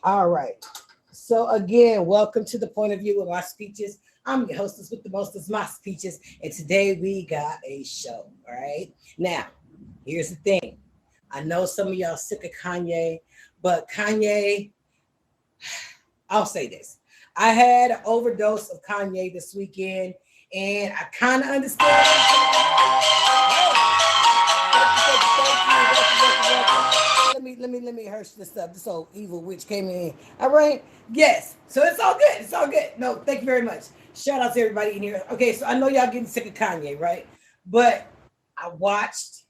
All right. So again, welcome to the point of view of my speeches. I'm your hostess with the mostest, my speeches, and today we got a show. All right. Now, here's the thing. I know some of y'all sick of Kanye, but Kanye, I'll say this. I had an overdose of Kanye this weekend, and I kind of understand what he's let me hush this up. This old evil witch came in. All right. Yes. So it's all good. It's all good. No, thank you very much. Shout out to everybody in here. Okay, so I know y'all getting sick of Kanye, right? But I watched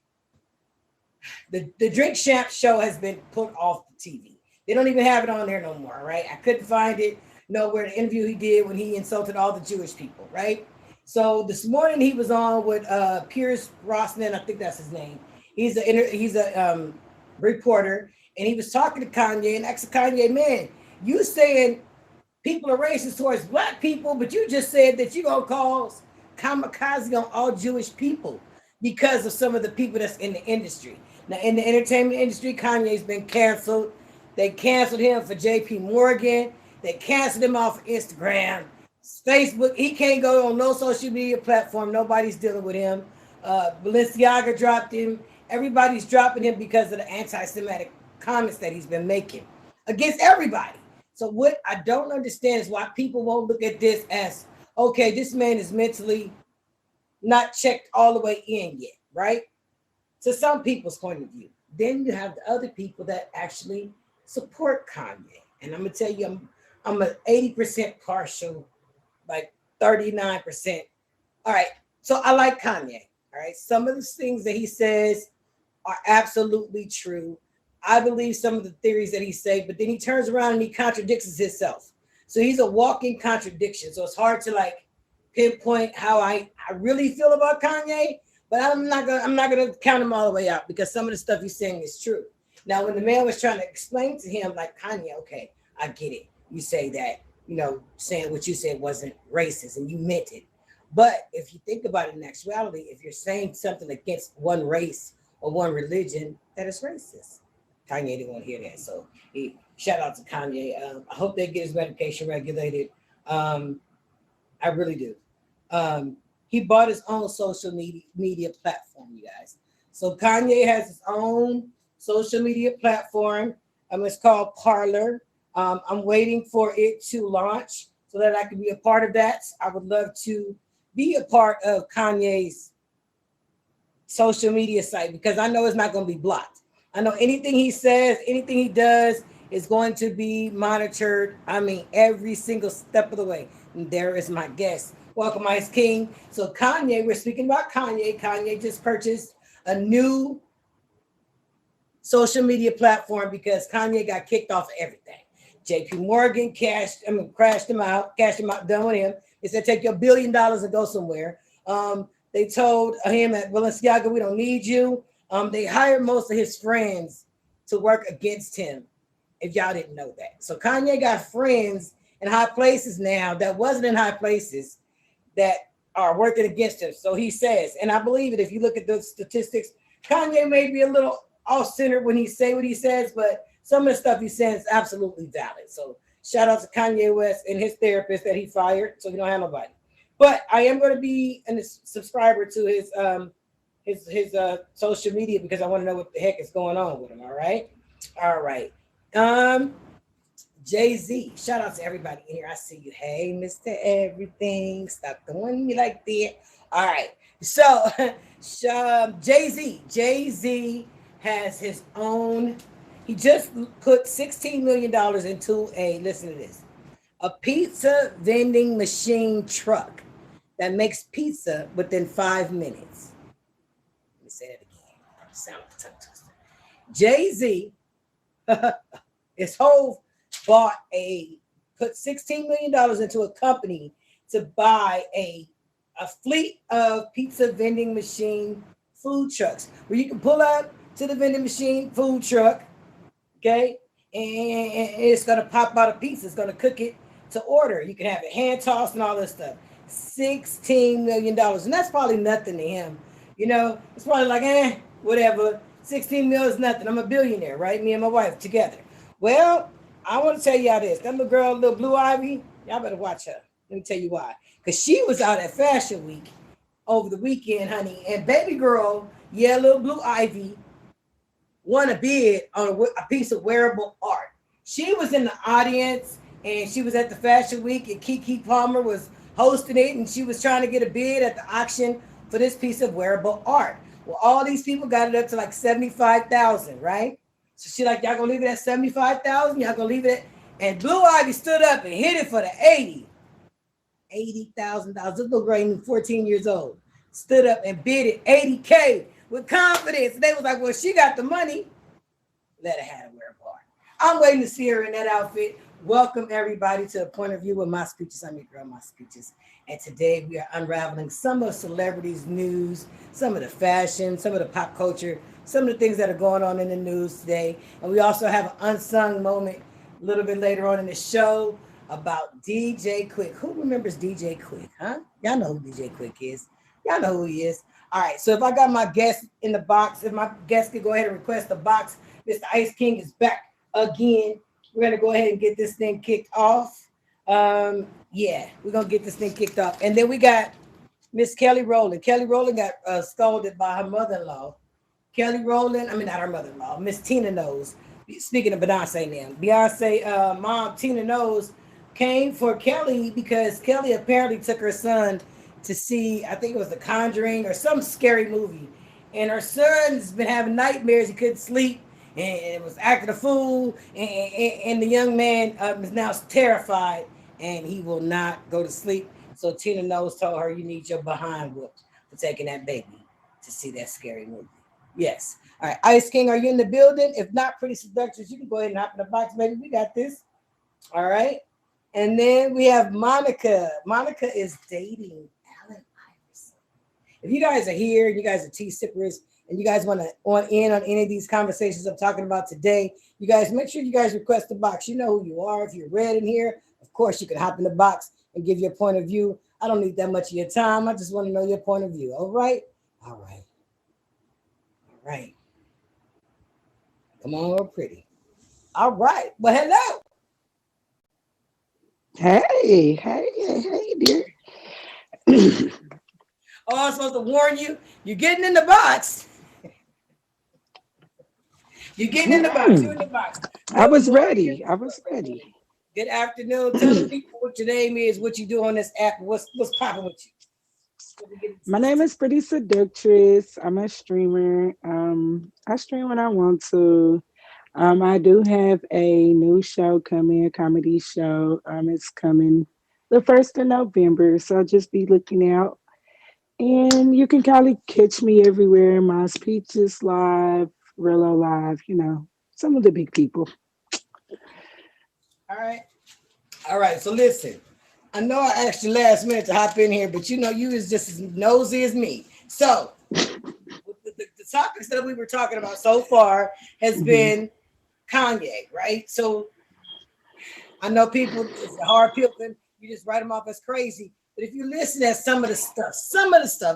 the Drink Champ show has been put off the TV. They don't even have it on there no more, right? I couldn't find it nowhere. The interview he did when he insulted all the Jewish people, right? So this morning he was on with Pierce Brosnan, I think that's his name. He's a reporter, and he was talking to Kanye and asked Kanye, man, you saying people are racist towards black people, but you just said that you're gonna cause kamikaze on all Jewish people because of some of the people that's in the industry. Now, in the entertainment industry, Kanye's been canceled. They canceled him for JP Morgan. They canceled him off of Instagram, Facebook. He can't go on no social media platform. Nobody's dealing with him. Balenciaga dropped him. Everybody's dropping him because of the anti-Semitic comments that he's been making against everybody. So what I don't understand is why people won't look at this as, okay, this man is mentally not checked all the way in yet, right? To some people's point of view. Then you have the other people that actually support Kanye. And I'm gonna tell you, I'm a 80% partial, like 39%. All right. So I like Kanye. All right. Some of the things that he says are absolutely true. I believe some of the theories that he say, but then he turns around and he contradicts himself. So he's a walking contradiction. So it's hard to like pinpoint how I really feel about Kanye, but I'm not gonna count him all the way out because some of the stuff he's saying is true. Now, when the man was trying to explain to him, like, Kanye, okay, I get it. You say that, saying what you said wasn't racist and you meant it. But if you think about it in actuality, if you're saying something against one race or one religion, that is racist. Kanye didn't want to hear that. So shout out to Kanye. I hope they get his medication regulated. I really do. He bought his own social media platform, you guys. So Kanye has his own social media platform. It's called Parlor. I'm waiting for it to launch so that I can be a part of that. I would love to be a part of Kanye's social media site because I know it's not going to be blocked. I know anything he says, anything he does is going to be monitored. I mean, every single step of the way. And there is my guest. Welcome, Ice King. So Kanye, we're speaking about Kanye. Kanye just purchased a new social media platform because Kanye got kicked off of everything. JP Morgan crashed him out, done with him. They said, take your $1 billion and go somewhere. They told him at Balenciaga, we don't need you. They hired most of his friends to work against him, if y'all didn't know that. So Kanye got friends in high places now that wasn't in high places that are working against him. So he says, and I believe it, if you look at the statistics, Kanye may be a little off-centered when he say what he says, but some of the stuff he says is absolutely valid. So shout out to Kanye West and his therapist that he fired, so he don't have nobody. But I am going to be a subscriber to his social media because I want to know what the heck is going on with him. All right. Jay-Z, shout out to everybody in here. I see you. Hey, Mr. Everything, stop throwing me like that. All right. So Jay-Z has his own. He just put $16 million into listen to this, a pizza vending machine truck that makes pizza within 5 minutes. Let me say that again. Sound like a tongue twister. Jay-Z, his whole put $16 million into a company to buy a fleet of pizza vending machine food trucks where you can pull up to the vending machine food truck, okay, and it's gonna pop out a pizza. It's gonna cook it to order. You can have it hand tossed and all this stuff. $16 million, and that's probably nothing to him. It's probably like, whatever. 16 mil is nothing. I'm a billionaire, right? Me and my wife together. Well, I want to tell y'all this. That little girl, little Blue Ivy, y'all better watch her. Let me tell you why. Because she was out at Fashion Week over the weekend, honey. And baby girl, yeah, little Blue Ivy, won a bid on a piece of wearable art. She was in the audience and she was at the Fashion Week, and Kiki Palmer was hosting it, and she was trying to get a bid at the auction for this piece of wearable art. Well, all these people got it up to like 75,000, right? So she like, y'all gonna leave it at 75,000? Y'all gonna leave it at, and Blue Ivy stood up and hit it for the 80,000 dollars. This little girl ain't 14 years old. Stood up and bid it 80K with confidence. They was like, well, she got the money. Let her have a wear part. I'm waiting to see her in that outfit. Welcome everybody to a point of view with my speeches. I'm your girl, my speeches. And today we are unraveling some of celebrities' news, some of the fashion, some of the pop culture, some of the things that are going on in the news today. And we also have an unsung moment a little bit later on in the show about DJ Quick. Who remembers DJ Quick, huh? Y'all know who DJ Quick is. Y'all know who he is. All right, so if I got my guest in the box, if my guest could go ahead and request the box, Mr. Ice King is back again. We're gonna go ahead and get this thing kicked off. Yeah, we're gonna get this thing kicked off. And then we got Miss Kelly Rowland. Kelly Rowland got scolded by her mother-in-law. Kelly Rowland, I mean not her mother-in-law, Miss Tina Knows. Speaking of Beyonce now, Beyonce mom Tina Knows came for Kelly because Kelly apparently took her son to see, I think it was The Conjuring or some scary movie. And her son's been having nightmares. He couldn't sleep and was acting a fool. And the young man is now terrified and he will not go to sleep. So Tina Knows told her, you need your behind whooped for taking that baby to see that scary movie. Yes. All right. Ice King, are you in the building? If not, pretty seductress, you can go ahead and hop in the box, baby. We got this. All right. And then we have Monica. Monica is dating Alan Iverson. If you guys are here, you guys are tea sippers, and you guys want to on in on any of these conversations I'm talking about today, you guys make sure you guys request the box. You know who you are. If you're red in here, of course you can hop in the box and give your point of view. I don't need that much of your time. I just want to know your point of view. All right? All right. All right. Come on, we're pretty. All right. Well, hello. Hey, dear. Oh, I'm supposed to warn you. You're getting in the box. You're getting in the box. You're in the box. I Good was morning. ready. I was ready. Good afternoon. Tell the people what your name is, what you do on this app, what's popping with you. Let me get into My this name tea. is Pretty Seductress. I'm a streamer. I stream when I want to. I do have a new show coming, a comedy show. It's coming the 1st of November, so just be looking out. And you can kind of catch me everywhere. My speeches live, Rello live. Some of the big people. All right. All right. So listen. I know I asked you last minute to hop in here, but you know you is just as nosy as me. So the topics that we were talking about so far has Mhm. been Kanye, right? So I know people, it's a hard pill, you just write them off as crazy. But if you listen at some of the stuff,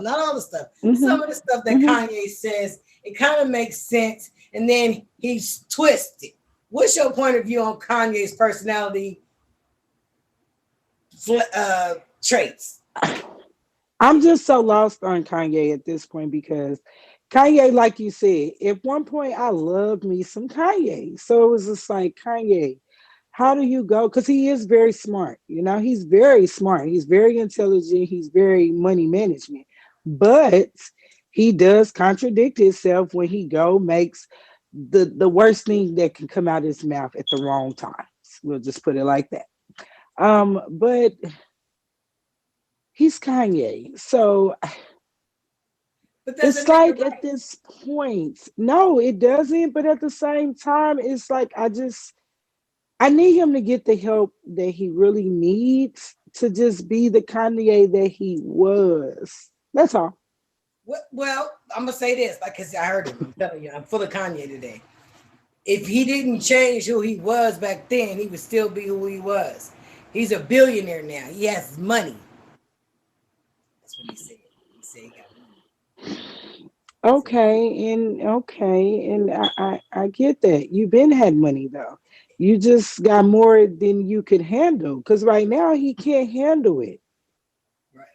not all the stuff, Mhm. some of the stuff that Mhm. Kanye says, it kind of makes sense. And then he's twisted. What's your point of view on Kanye's personality traits? I'm just so lost on Kanye at this point because Kanye, like you said, at one point I loved me some Kanye. So it was just like, Kanye, how do you go? Because he is very smart. He's very smart. He's very intelligent. He's very money management. But he does contradict himself when he makes the worst thing that can come out of his mouth at the wrong times. We'll just put it like that. But he's Kanye. So But does it's it make it like at right? this point, no, it doesn't. But at the same time, it's like I need him to get the help that he really needs to just be the Kanye that he was. That's all. Well, I'm gonna say this, like, cause I heard him. I'm telling you, I'm full of Kanye today. If he didn't change who he was back then, he would still be who he was. He's a billionaire now. He has money. That's what he said. He said he got money. He said, Okay, and I get that. You've been had money though. You just got more than you could handle. Because right now he can't handle it. Right.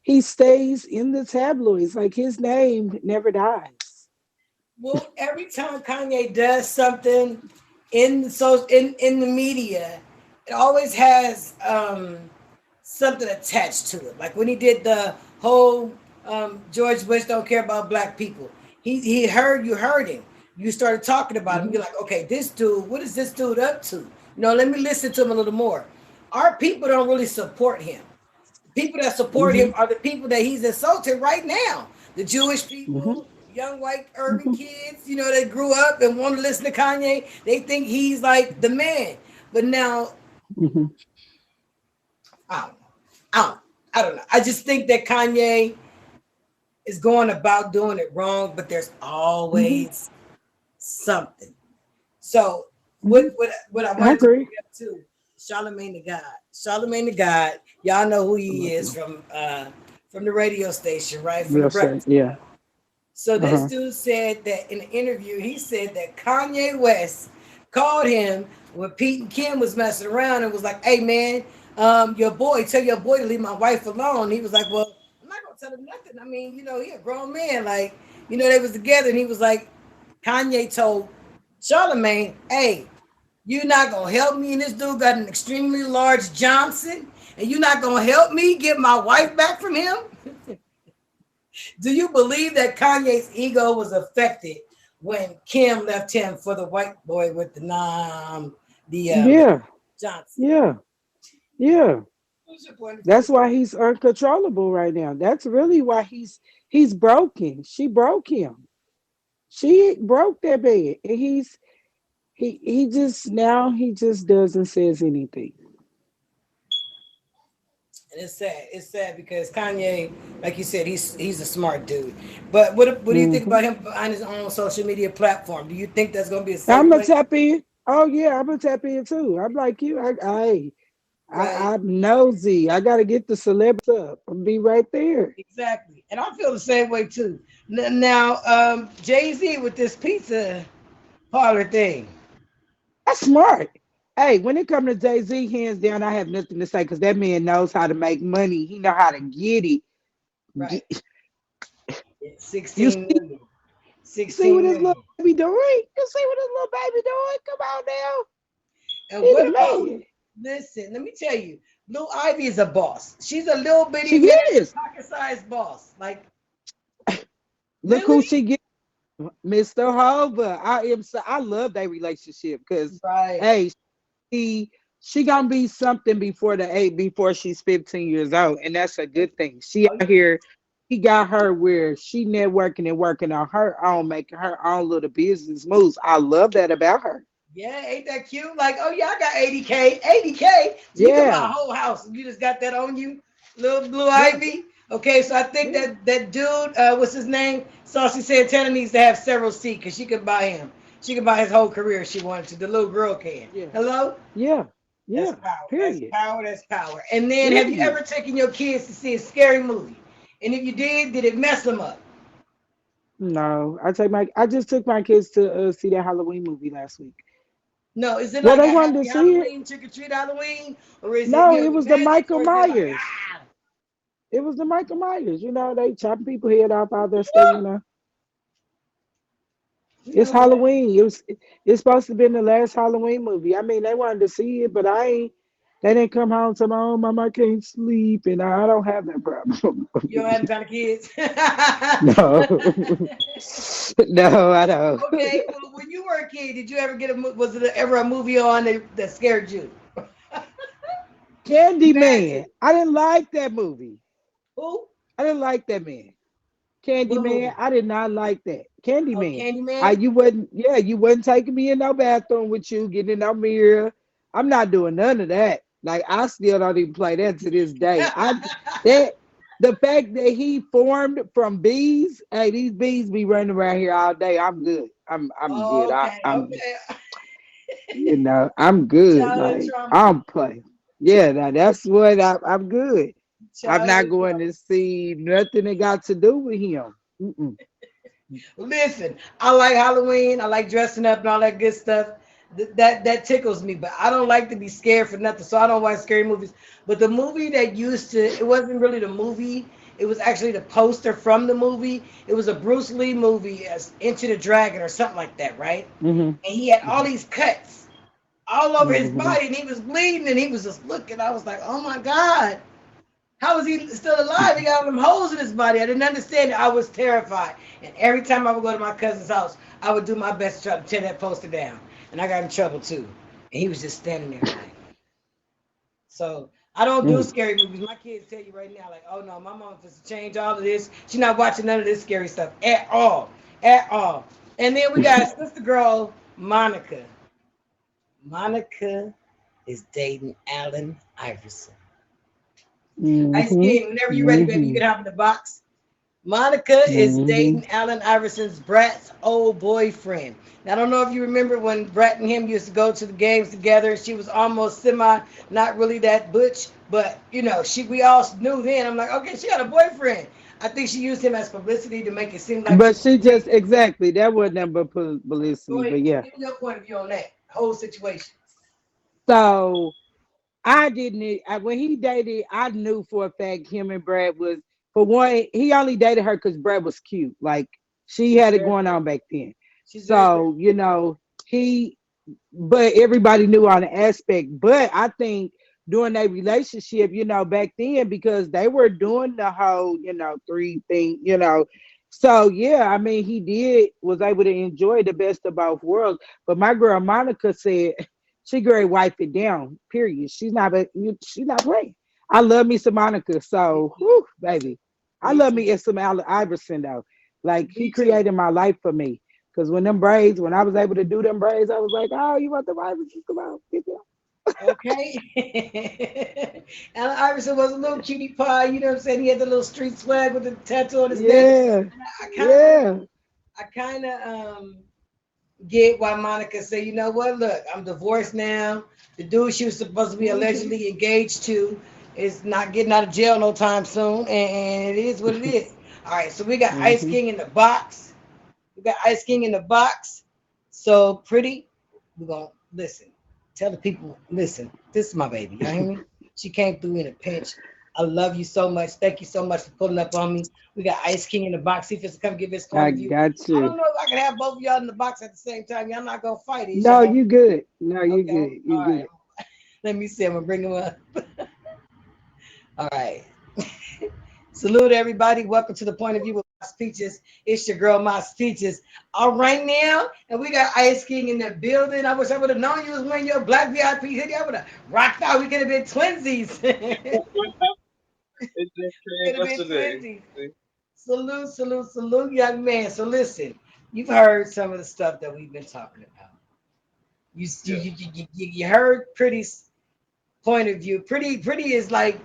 He stays in the tabloids. Like his name never dies. Well, every time Kanye does something in the media, it always has something attached to it. Like when he did the whole George Bush don't care about black people. He heard you heard him. You started talking about him. Mhm, You're like, okay, this dude, what is this dude up to? Let me listen to him a little more. Our people don't really support him. People that support him mhm, are the people that he's insulted right now. The Jewish mhm, people, young white urban mhm, kids, that grew up and want to listen to Kanye. They think he's like the man. But now, mhm, I don't know. I don't know. I just think that Kanye is going about doing it wrong, but there's mhm, always something. So what mhm. what what I I wanted to bring agree. up too, Charlemagne the God. Charlemagne the God, y'all know who I he love is him. from the radio station, right? From the Real shit. Breakfast Yeah. Club. So this Uh-huh. dude said that in an interview, he said that Kanye West called him when Pete and Kim was messing around and was like, "Hey man, tell your boy to leave my wife alone." He was like, "Well, I'm not gonna tell him nothing. I mean, he a grown man. Like, they was together." And he was like, Kanye told Charlemagne, "Hey, you're not gonna help me, and this dude got an extremely large Johnson, and you're not gonna help me get my wife back from him." Do you believe that Kanye's ego was affected when Kim left him for the white boy with the Yeah. Johnson? Yeah. Yeah. What's your point of view? That's why he's uncontrollable right now. That's really why he's broken. She broke him. She broke that bed. And he just doesn't says anything. And it's sad. It's sad because Kanye, like you said, he's a smart dude. But what do you think Hmm. about him behind his own social media platform? Do you think that's going to be a I'm safe gonna place? tap in. Oh yeah, I'm gonna tap in too. I'm like you. Right. I'm nosy. I gotta get the celebrity up. I'll be right there. Exactly. And I feel the same way too. Now, Jay Z with this pizza parlor thing. That's smart. Hey, when it comes to Jay-Z, hands down, I have nothing to say because that man knows how to make money. He know how to get it. Right. Get- It's You 16 million. see what 16 his little million. baby doing? You see what his little baby doing? Come on now. And He what the about, man. listen, let me tell you, Lil Ivy is a boss. She's a little bitty She American is. pocket sized boss. Like, Look who really? she get, Mr. Hova. I love that relationship because Right. hey, she she gonna be something before the eight before she's 15 years old, and that's a good thing. She Oh, out here, he got her where she networking and working on her own, making her own little business moves. I love that about her. yeah, ain't that cute? Like, oh yeah, I got 80K. 80K. So you can buy a Yeah, whole house. You just got that on you, little Blue yeah, Ivy. Okay, so I think yeah, that dude, what's his name? Saucy Santana needs to have several seats because she could buy him. She could buy his whole career if she wanted to. The little girl can. yeah, Hello? yeah, That's yeah. power. That's Period. power. That's power. And then, have you Period. ever taken your kids to see a scary movie? And if you did it mess them up? No, I just took my kids to see that Halloween movie last week. No. Is it Well, like they a wanted to happy see it. Halloween, trick or treat Halloween, or is it No, it the was the magic, Michael or is it like Myers. It was the Michael Myers. They chopping people head off, all that stuff. you It's know what? Halloween. It's supposed to be the last Halloween movie. I mean, they wanted to see it, but I ain't. They didn't come home to my own mama. I can't sleep, and I don't have that problem. You don't have them kind of kids. No, no, I don't. Okay. Well, when you were a kid, did you ever was it ever a movie on that scared you? Candyman. Magic. I didn't like that movie. Who? I didn't like that man. With Candyman, who? I did not like that. Oh, Candyman, Candyman. you wasn't taking me in no bathroom with you, getting in no mirror. I'm not doing none of that. Like I still don't even play that to this day. That the fact that he formed from bees, hey, these bees be running around here all day. I'm good. I'm good. Oh, okay. I'm Okay. I'm good. Childhood Like trauma. I'm playing. Yeah, that's what I'm good. I'm not Childhood going trauma. to see nothing that got to do with him. Mm-mm. Listen, I like Halloween. I like dressing up and all that good stuff. That tickles me, but I don't like to be scared for nothing, so I don't watch scary movies. But the movie that used to, it wasn't really the movie. It was actually the poster from the movie. It was a Bruce Lee movie, as Into the Dragon or something like that, right? Mhm. And he had all Mhm. these cuts all over his Mhm. body, and he was bleeding, and he was just looking. I was like, oh my god, how is he still alive? He got all them holes in his body. I didn't understand it. I was terrified. And every time I would go to my cousin's house, I would do my best to try to tear that poster down. And I got in trouble too. And he was just standing there like, so I don't do Mhm. scary movies. My kids tell you right now, like, oh no, my mom has to change all of this. She's not watching none of this scary stuff at all. At all. And then we got sister girl Monica. Monica is dating Allen Iverson. Ice Mhm. King, whenever you're ready, baby, you can Mhm. hop in the box. Monica is Mhm. dating Allen Iverson's Brat's old boyfriend. Now, I don't know if you remember when Brat and him used to go to the games together. She was almost semi, not really that butch, but we all knew then. I'm like, okay, she got a boyfriend. I think she used him as publicity to make it seem like she But was she free. just exactly that wasn't nothing but Go publicity. ahead, But yeah. give me your point of view on that whole situation. So I didn't. When he dated, I knew for a fact him and Brad was. For one, he only dated her because Brad was cute. Like she She's had it very going pretty. on back then. She's very pretty. So he. But everybody knew on the aspect. But I think during their relationship, back then because they were doing the whole, three thing, So yeah, I mean, he did was able to enjoy the best of both worlds. But my girl Monica said she great wipe it down. Period. She's not playing. I love me some Monica. Me So, too. whew, baby, I Me love too. me some Allen Iverson though. Like he Me too. created my life for me. Cause when them braids, when I was able to do them braids, I was like, "Oh, you want the Iverson? Come on, get them." Okay. Allen Iverson was a little cutie pie, you know what I'm saying? He had the little street swag with the tattoo on his neck. Yeah, And yeah. I kind of get why Monica said, you know what? Look, I'm divorced now. The dude she was supposed to be Mhm. allegedly engaged to is not getting out of jail no time soon, and it is what it is. All right, so we got Ice Mhm. King in the box. We got Ice King in the box. So pretty. We're gonna listen. Tell the people, listen, this is my baby. Y'all hear me? She came through in a pinch. I love you so much. Thank you so much for pulling up on me. We got Ice King in the box. See if it's come give his point I of view. got I you. don't know if I can have both of y'all in the box at the same time. Y'all not gonna fight, is No, y'all? you good. No, you Okay, good. You all right. good. Let me see. I'm gonna bring him up. All right. Salute everybody. Welcome to the point of view with my speeches. It's your girl, my speeches. All right now, and we got Ice King in the building. I wish I would have known you was wearing your black VIP hoodie. I would have rocked out. We could have been twinsies. It just came Could have been yesterday. twinsies. See? Salute, salute, salute, young man. So listen, you've heard some of the stuff that we've been talking about. Yeah. You heard Pretty's point of view. Pretty is like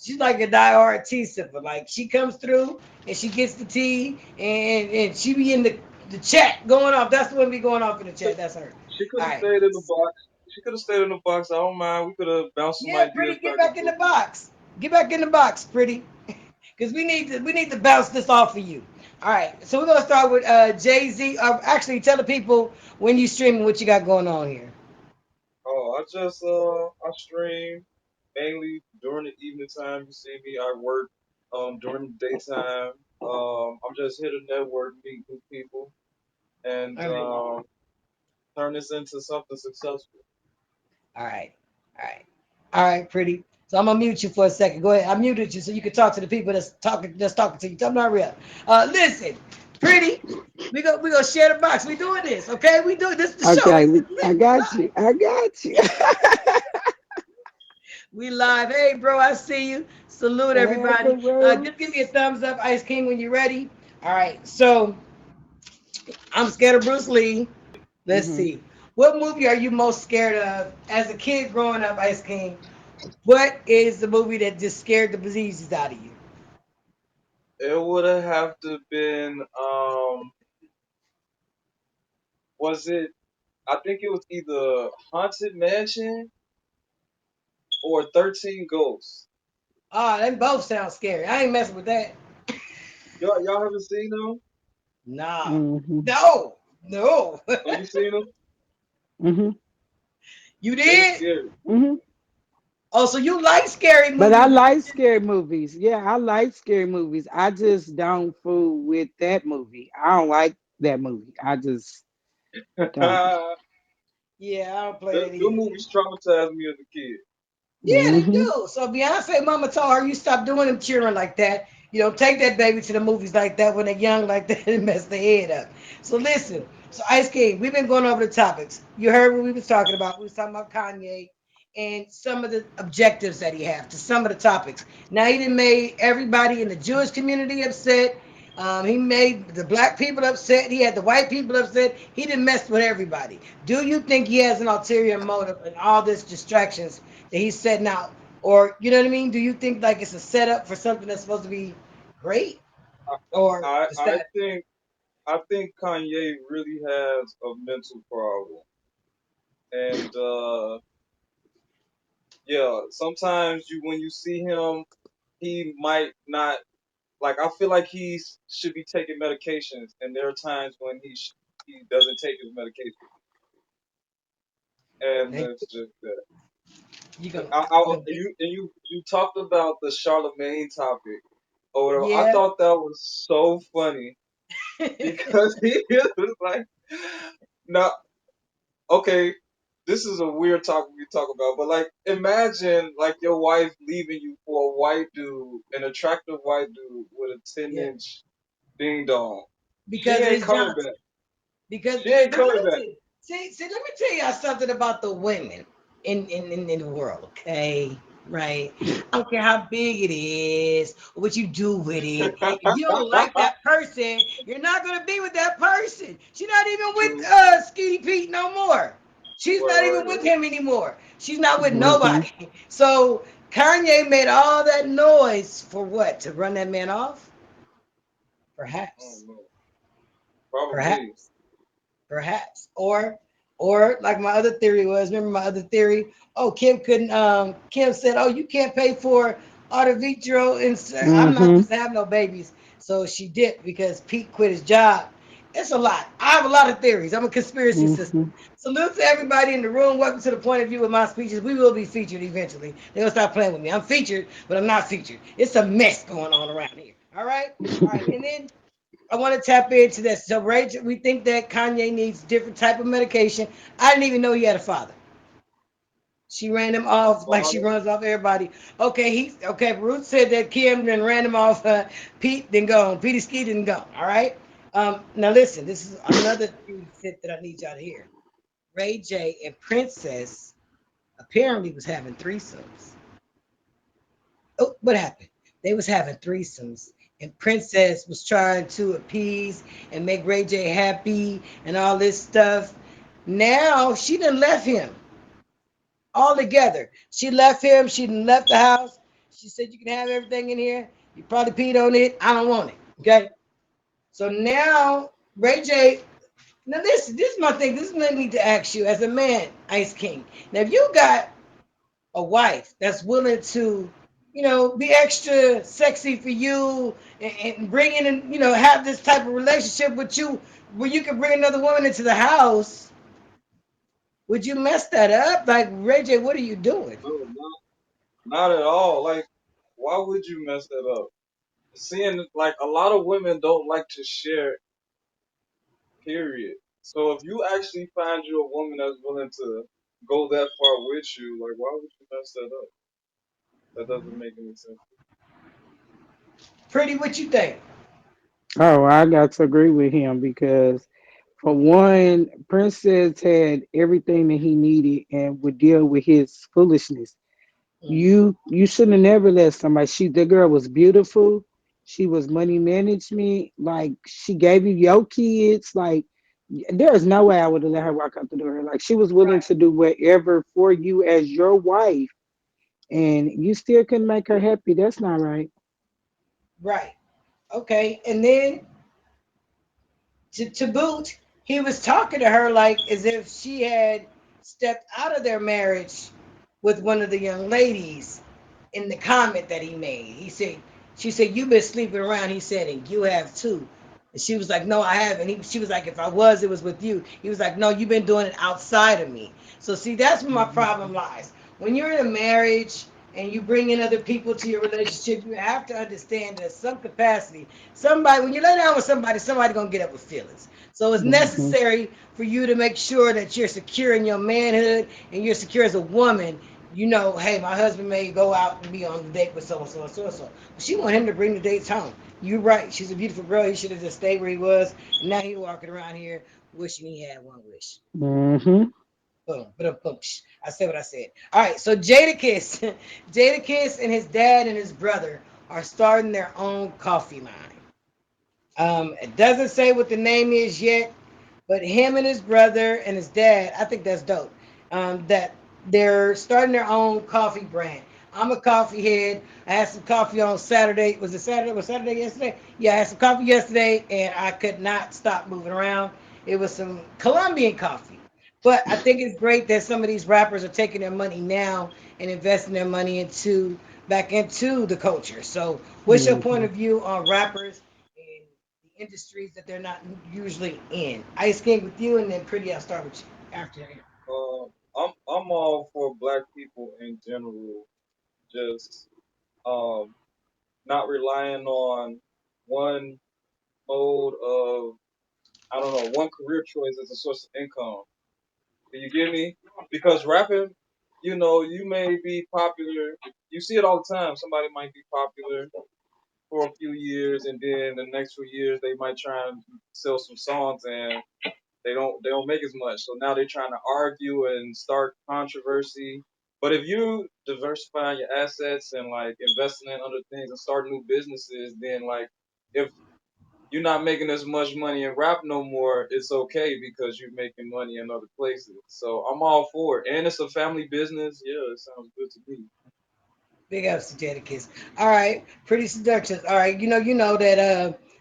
she's like a diehard tea sipper. Like she comes through and she gets the tea and she be in the chat going off. That's the one be going off in the chat. That's her. She could All have right. stayed in the box. She could have stayed in the box. I don't mind. We could have bounced some Yeah, pretty. ideas Get back and back in the forth. box. Get back in the box, pretty. Because we need to bounce this off of you. All right. So we're gonna start with Jay Z. Actually, tell the people when you streaming what you got going on here. I stream mainly during the evening time. You see me. I work during the daytime. I'm just here to network, meet new people, and All right. turn this into something successful. All right. All right. All right, pretty. So I'm gonna mute you for a second. Go ahead. I muted you so you can talk to the people that's talking to you. Tell them not real. Listen, pretty. We gonna share the box. We doing this, okay? We doing this. The show. Okay, It's I lit. We got live. you. I got you. We live. Hey, bro, I see you. Salute everybody. Just give me a Afterwards. thumbs up, Ice King, when you're ready. All right. So I'm scared of Bruce Lee. Let's Hmm. see. What movie are you most scared of as a kid growing up, Ice King? What is the movie that just scared the bejesus out of you? It would have to been was it? I think it was either Haunted Mansion or 13 Ghosts. Ah, they both sound scary. I ain't messing with that. Y'all haven't seen them? Nah. Hmm. No. No. Oh, you seen them? Hmm. You They did? scary. Hmm. Oh, so you like scary But I movies, but like scary movies. Yeah, I like scary movies. I just don't fool with that movie. I don't like that movie. I just don't. yeah, I don't play Them that either. movies traumatized me as a kid. Yeah, they Hmm. do. So Beyonce mama told her, you stop doing them cheering like that. You don't take that baby to the movies like that when they're young like that and mess their head up. So listen, so Ice King, we've been going over the topics. You heard what we was talking about. We was talking about Kanye and some of the objectives that he have to some of the topics. Now he done made everybody in the Jewish community upset. He made the black people upset. He had the white people upset. He didn't mess with everybody. Do you think he has an ulterior motive in all this distractions that he's setting out? Or, you know what I mean? Do you think like it's a setup for something that's supposed to be great? I, Or I just I that? think I think Kanye really has a mental problem, and yeah, sometimes you when you see him, he might not like. I feel like he should be taking medications, and there are times when he doesn't take his medication, and Hey, it's just that. you gonna, you I gonna be, you talked about the Charlemagne topic or whatever. I yeah. thought that was so funny because he was like, now, okay, this is a weird topic we talk about, but like, imagine like your wife leaving you for a white dude, an attractive white dude with a ten Yeah. inch ding dong. She Because of ain't his coming Johnson. back. Because She ain't but coming back. listen, see, let me tell y'all something about the women in the world, okay? Right? I don't care how big it is or what you do with it. If you don't like that person, you're not gonna be with that person. She's not even with True. Skinny Pete no more. She's Right, not right, even with right. him anymore. She's not with Hmm. nobody. So Kanye made all that noise for what? To run that man off? I Perhaps. don't know. Probably. Perhaps. Perhaps. Or like my other theory was, remember my other theory? Oh, Kim couldn't Kim said, "Oh, you can't pay for artificial and I'm not Hmm. just have no babies." So she dipped because Pete quit his job. It's a lot. I have a lot of theories. I'm a conspiracy sister. Hmm. Salute to everybody in the room. Welcome to the point of view of my speeches. We will be featured eventually. They'll stop playing with me. I'm featured, but I'm not featured. It's a mess going on around here. All right? All right. And then I want to tap into this. So, Rachel, we think that Kanye needs different type of medication. I didn't even know he had a father. She ran him A off like she father? runs off everybody. Okay, Ruth said that Kim then ran him off. Pete then gone. Petey Ski didn't go. All right. Now listen, this is another theory fit that I need y'all to hear. Ray J and Princess apparently was having threesomes. Oh, what happened? They was having threesomes, and Princess was trying to appease and make Ray J happy and all this stuff. Now she done left him altogether. She left him. She done left the house. She said, "You can have everything in here. You probably peed on it. I don't want it." Okay. So now Ray J. Now this is my thing. This is what I need to ask you as a man, Ice King. Now if you got a wife that's willing to, be extra sexy for you and bring in and, have this type of relationship with you where you can bring another woman into the house, would you mess that up? Like, Ray J, what are you doing? No, not at all. Like, why would you mess that up? Seeing like a lot of women don't like to share, period. So if you actually find you a woman that's willing to go that far with you, like why would you mess that up? That doesn't make any sense. Pretty, what you think? Oh, I got to agree with him because, for one, Princess had everything that he needed and would deal with his foolishness. Mm, You shouldn't have never let somebody. The girl was beautiful. She was money management. Like, she gave you your kids. Like, there is no way I would have let her walk out the door. Like, she was willing right, to do whatever for you as your wife, and you still couldn't make her happy. That's not right. right. Okay, and then to boot, he was talking to her like as if she had stepped out of their marriage with one of the young ladies in the comment that he made. She said, "You've been sleeping around." He said, "And you have too." She was like, no, I haven't. She was like, if I was, it was with you. He was like, no, you've been doing it outside of me. So see, that's where my problem lies. When you're in a marriage and you bring in other people to your relationship, you have to understand that some capacity, somebody, when you lay down with somebody, somebody gonna get up with feelings. So it's Hmm. necessary for you to make sure that you're secure in your manhood and you're secure as a woman. You know, hey, my husband may go out and be on the date with so and so and so and so. But she want him to bring the dates home. You're right. She's a beautiful girl. He should have just stayed where he was. And now he walking around here wishing he had one wish. Hmm. Boom, boom, boom. I said what I said. All right. So Jadakiss, Jadakiss, and his dad and his brother are starting their own coffee line. It doesn't say what the name is yet, but him and his brother and his dad, I think that's dope. That they're starting their own coffee brand. I'm a coffee head. I had some coffee on Saturday. Was it Saturday? Was Saturday yesterday? Yeah, I had some coffee yesterday, and I could not stop moving around. It was some Colombian coffee. But I think it's great that some of these rappers are taking their money now and investing their money into back into the culture. So, what's your point Hmm. of view on rappers and the industries that they're not usually in? Ice King with you, and then Pretty, I'll start with you after here. I'm all for black people in general, just um not relying on one mode of, I don't know, one career choice as a source of income. Do you get me? Because rapping, you may be popular. You see it all the time. Somebody might be popular for a few years, and then the next few years they might try and sell some songs, and they don't make as much. So now they're trying to argue and start controversy. But if you diversify your assets and like investing in other things and start new businesses, then like if you're not making as much money in rap no more, it's okay because you're making money in other places. So I'm all for it. And it's a family business. Yeah, it sounds good to me. Big ups to Jadakiss. All right, Pretty Seductions. All right, you know that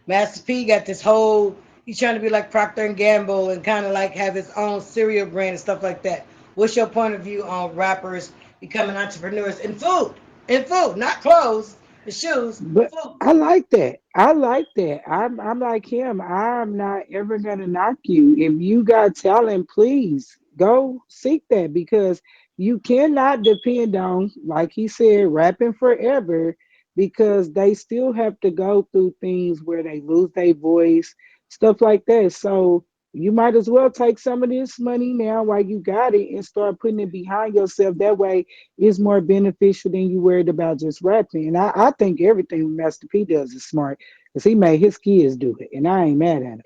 Master P got this whole. He's trying to be like Procter and Gamble and kind of like have his own cereal brand and stuff like that. What's your point of view on rappers becoming entrepreneurs in food? In food, not clothes, the shoes, But food. I like that. I like that. I'm like him. I'm not ever gonna knock you. If you got talent, please go seek that because you cannot depend on, like he said, rapping forever because they still have to go through things where they lose their voice, stuff like that. So you might as well take some of this money now while you got it and start putting it behind yourself. That way is more beneficial than you worried about just rapping. And I think everything Master P does is smart because he made his kids do it. And I ain't mad at him.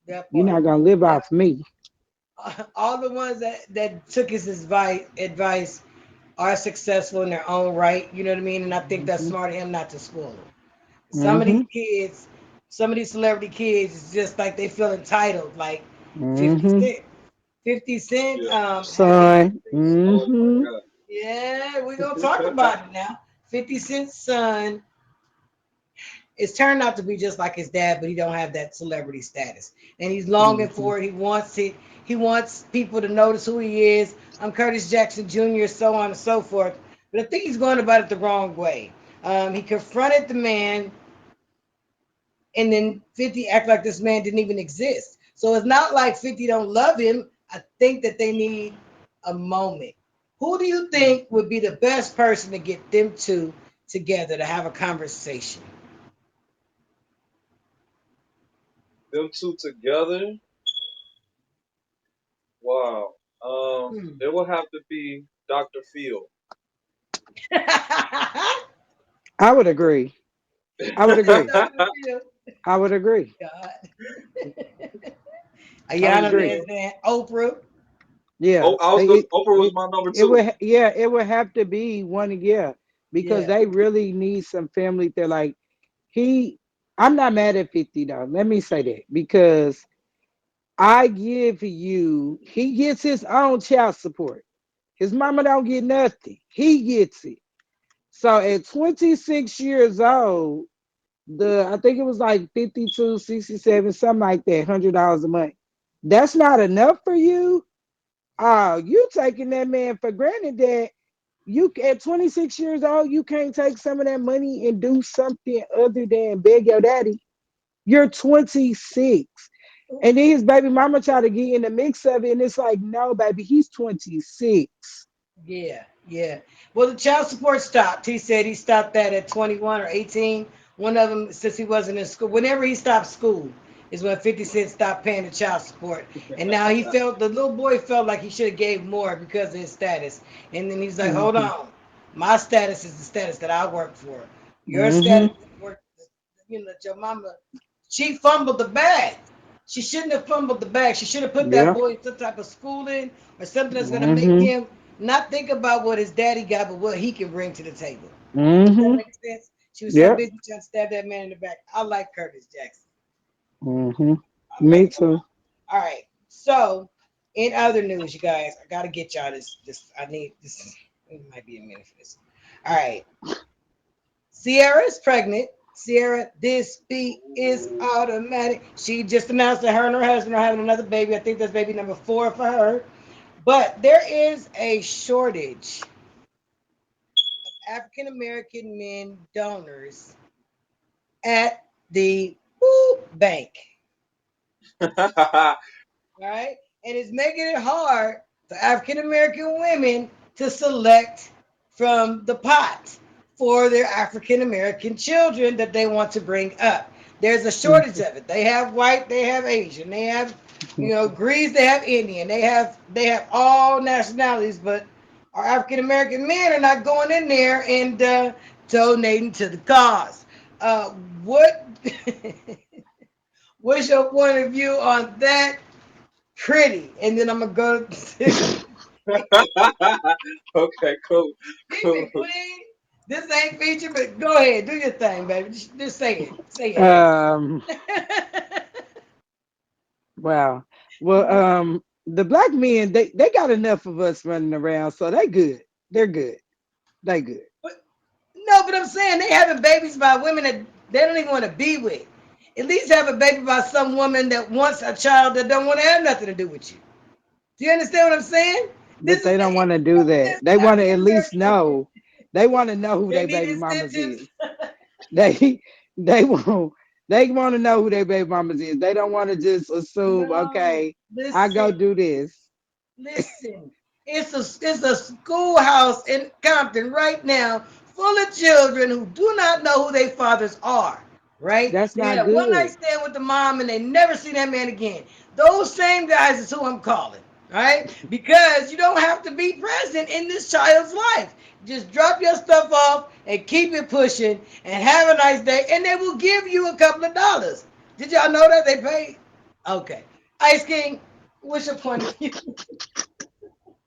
That You're part. not going to live That off me. all the ones that took his advice are successful in their own right. You know what I mean? And I think that's Hmm. smart of him not to spoil them. Some of these Hmm. kids, some of these celebrity kids, it's just like they feel entitled, like 50 Hmm. Cent. 50 Cent Yeah. has a Son. Oh Hmm. my yeah, we're gonna talk God. about it now. 50 Cent's son is turned out to be just like his dad, but he don't have that celebrity status. And he's longing Hmm. for it. He wants it. He wants people to notice who he is. I'm Curtis Jackson Jr., so on and so forth. But I think he's going about it the wrong way. He confronted the man and then 50 act like this man didn't even exist. So it's not like 50 don't love him. I think that they need a moment. Who do you think would be the best person to get them two together to have a conversation? Them two together. Wow. Hmm. It would have to be Dr. Phil. I would agree. I would Dr. agree. Phil. I would agree. God. I would Ayana agree. Yeah. Lesnan, Oprah. Yeah. Oh, I was It, Oprah was it, my number it two. would, yeah, it would have to be one, yeah, because Yeah. they really need some family. They're like, he, I'm not mad at 50 though. Let me say that because I give you, he gets his own child support. His mama don't get nothing. He gets it. So at 26 years old, I think it was like 52, 67, something like that, $100 a month. That's not enough for you. Oh, you taking that man for granted that you at 26 years old, you can't take some of that money and do something other than beg your daddy. You're 26. And then his baby mama try to get in the mix of it, and it's like, no, baby, he's 26. Yeah, yeah. Well, the child support stopped. He said he stopped that at 21 or 18. One of them, since he wasn't in school, whenever he stopped school, is when 50 Cent stopped paying the child support. And now he felt, the little boy felt like he should have gave more because of his status. And then he's like, hold Hmm. on. My status is the status that I work for. Your Hmm. status is work, that your mama, she fumbled the bag. She shouldn't have fumbled the bag. She should have put that Yeah. boy in some type of schooling or something that's going to make Hmm. him not think about what his daddy got, but what he can bring to the table. Does that Hmm. make sense? She was so Yep. busy trying to stab that man in the back. I like Curtis Jackson. Hmm. I Me like him. too. All right. So, in other news, you guys, I gotta get y'all this. I need this. It might be a minute for this. All right. Sierra is pregnant. Sierra, this beat is Ooh. automatic. She just announced that her and her husband are having another baby. I think that's baby number 4 for her. But there is a shortage of African American men donors at the food bank. All right. And it's making it hard for African American women to select from the pot for their African American children that they want to bring up. There's a shortage Hmm. of it. They have white, they have Asian, they have, Greece, they have Indian, they have all nationalities, but our African American men are not going in there and donating to the cause. What what's your point of view on that? Pretty. And then I'm gonna go to Okay, cool, keep cool. it clean. This ain't featured, but go ahead, do your thing, baby. Just say it. Say it, Um, hey. wow. Well, the black men, they got enough of us running around, so they good. They're good. They good. But, no, but I'm saying they having babies by women that they don't even want to be with. At least have a baby by some woman that wants a child that don't want to have nothing to do with you. Do you understand what I'm saying? This But is they the don't want to do that. They want to African at least American. know. They want to know who They their need baby mamas incentives. is. They they want they want to know who their baby mamas is. They don't want to just assume, No, okay, I go listen. do this. Listen, it's a schoolhouse in Compton right now full of children who do not know who their fathers are. Right? That's They not had a one night good. stand with the mom and they never see that man again. Those same guys is who I'm calling. Right? Because you don't have to be present in this child's life. Just drop your stuff off and keep it pushing and have a nice day, and they will give you a couple of dollars. Did y'all know that they paid? Okay. Ice King, what's your point of view?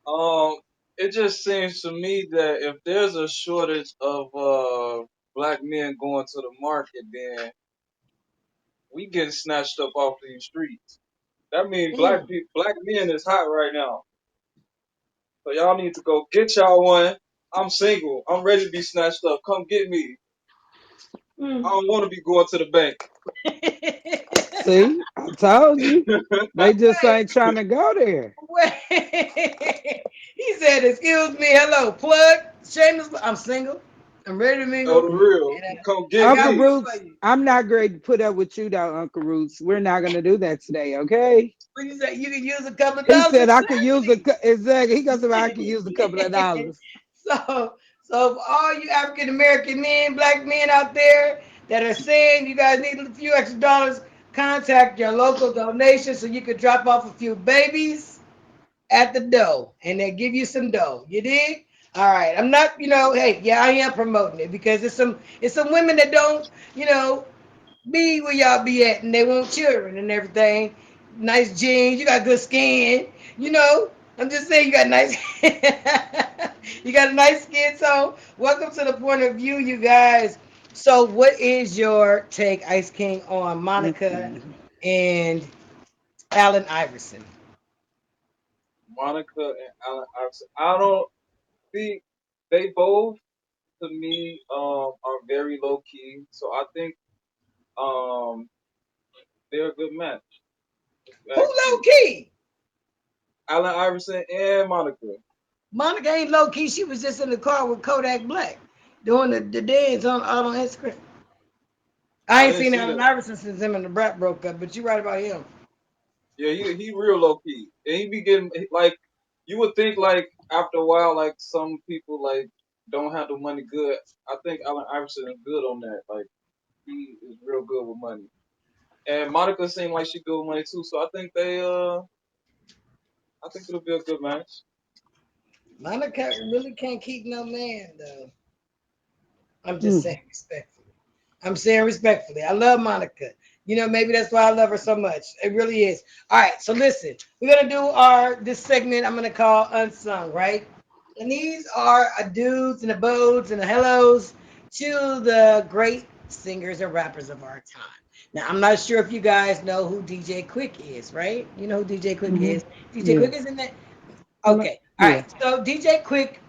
Um, it just seems to me that if there's a shortage of black men going to the market, then we getting snatched up off these streets. That means black Mm. people, black men is hot right now. So y'all need to go get y'all one. I'm single. I'm ready to be snatched up. Come get me. I Mm. don't want to be going to the bank. See, I told you. They just Wait, ain't trying to go there. wait. He said, "Excuse me, hello, plug, shameless. I'm single. I'm ready to Know mingle, the real. and Come I get Uncle got me. one for Roots, you." I'm not great to put up with you though, Uncle Roots. We're not gonna do that today, okay? When you say you can use a couple of He dollars, said I could use exactly. exactly. He goes, I could use a couple of dollars. so, so for all you African American men, black men out there that are saying you guys need a few extra dollars, contact your local donation so you could drop off a few babies at the dough and they give you some dough. You dig? All right. I'm not, hey, yeah, I am promoting it because it's some women that don't, you know, be where y'all be at and they want children and everything. Nice jeans, you got good skin, you know. I'm just saying you got nice you got a nice skin tone. Welcome to the point of view, you guys. So what is your take, Ice King, on Monica Mm-mm. and Allen Iverson? Monica and Allen Iverson. I don't see they both to me are very low key. So I think um they're a good match, if you Who ask low me. key? Allen Iverson and Monica. Monica ain't low key. She was just in the car with Kodak Black doing the dance on out on Instagram. I I ain't didn't seen see Allen that. Iverson since him and the brat broke up, but you're right about him. Yeah, he real low key, and he be getting like you would think like after a while like some people like don't handle money good. I think Allen Iverson is good on that. Like he is real good with money, and Monica seemed like she good with money too. So I think it'll be a good match. Monica really can't keep no man though. I'm just saying Mm. respectfully. I'm saying respectfully. I love Monica. You know, maybe that's why I love her so much. It really is. All right, so listen, we're gonna do our this segment I'm gonna call unsung, right? And these are a dudes and the bodes and the hellos to the great singers and rappers of our time. Now, I'm not sure if you guys know who DJ Quick is, right? You know who DJ Quick Hmm. is. DJ Quick is Yes. in that. Well, Okay. All right. yeah. So DJ Quick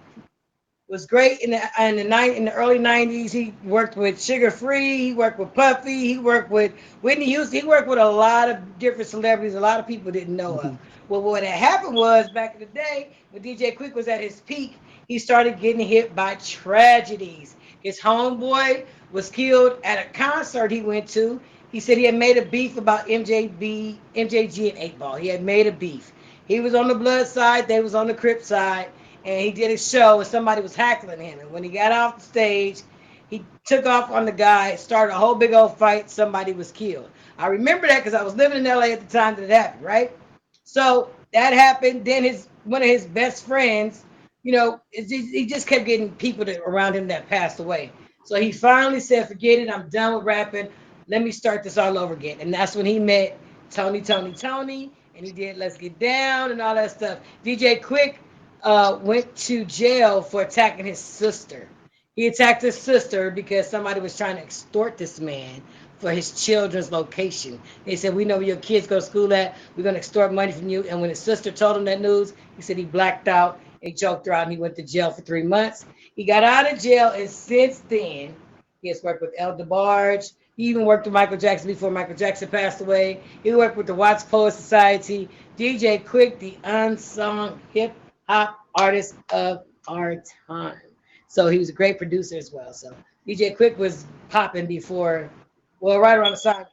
was great in the early '90s. He worked with Sugar Free. He worked with Puffy. He worked with Whitney Houston. He worked with a lot of different celebrities. A lot of people didn't know of. Hmm. Well, what had happened was back in the day when DJ Quick was at his peak, he started getting hit by tragedies. His homeboy was killed at a concert he went to. He said he had made a beef about MJG, and 8 Ball. He had made a beef. He was on the blood side. They was on the Crip side, and he did a show and somebody was heckling him. And when he got off the stage, he took off on the guy, started a whole big old fight. Somebody was killed. I remember that because I was living in LA at the time that it happened, right? So that happened. Then his one of his best friends, he just kept getting people around him that passed away. So he finally said, "Forget it. I'm done with rapping. Let me start this all over again." And that's when he met Tony, and he did "Let's Get Down" and all that stuff. DJ Quick went to jail for attacking his sister. He attacked his sister because somebody was trying to extort this man for his children's location. They said, "We know where your kids go to school at. We're going to extort money from you." And when his sister told him that news, he said he blacked out and choked her out, and he went to jail for 3 months. He got out of jail, and since then, he has worked with El DeBarge. He even worked with Michael Jackson before Michael Jackson passed away. He worked with the Watts Poet Society. DJ Quick, the unsung hip hop artist of our time. So he was a great producer as well. So DJ Quick was popping before, well, right around the time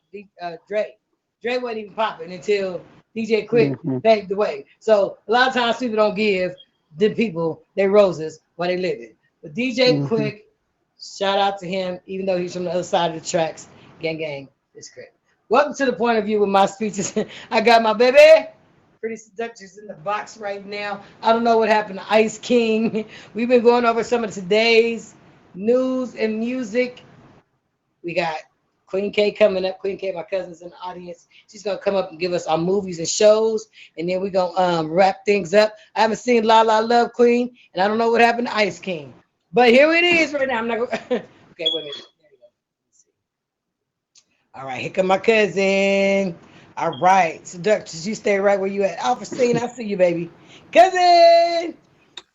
Dre. Dre wasn't even popping until DJ Quick Hmm. paved the way. So a lot of times people don't give the people their roses while they living. But DJ Hmm. Quick, shout out to him, even though he's from the other side of the tracks. Gang, gang, it's great. Welcome to the point of view with my speeches. I got my baby. Pretty seductress in the box right now. I don't know what happened to Ice King. We've been going over some of today's news and music. We got Queen K coming up. Queen K, my cousin's in the audience. She's gonna come up and give us our movies and shows, and then we're gonna wrap things up. I haven't seen La La Love Queen, and I don't know what happened to Ice King. But here it is right now. I'm not gonna okay, wait a minute. There you go. All right, here come my cousin. All right, seductress, you stay right where you at. Alpha I see you, baby. Cousin!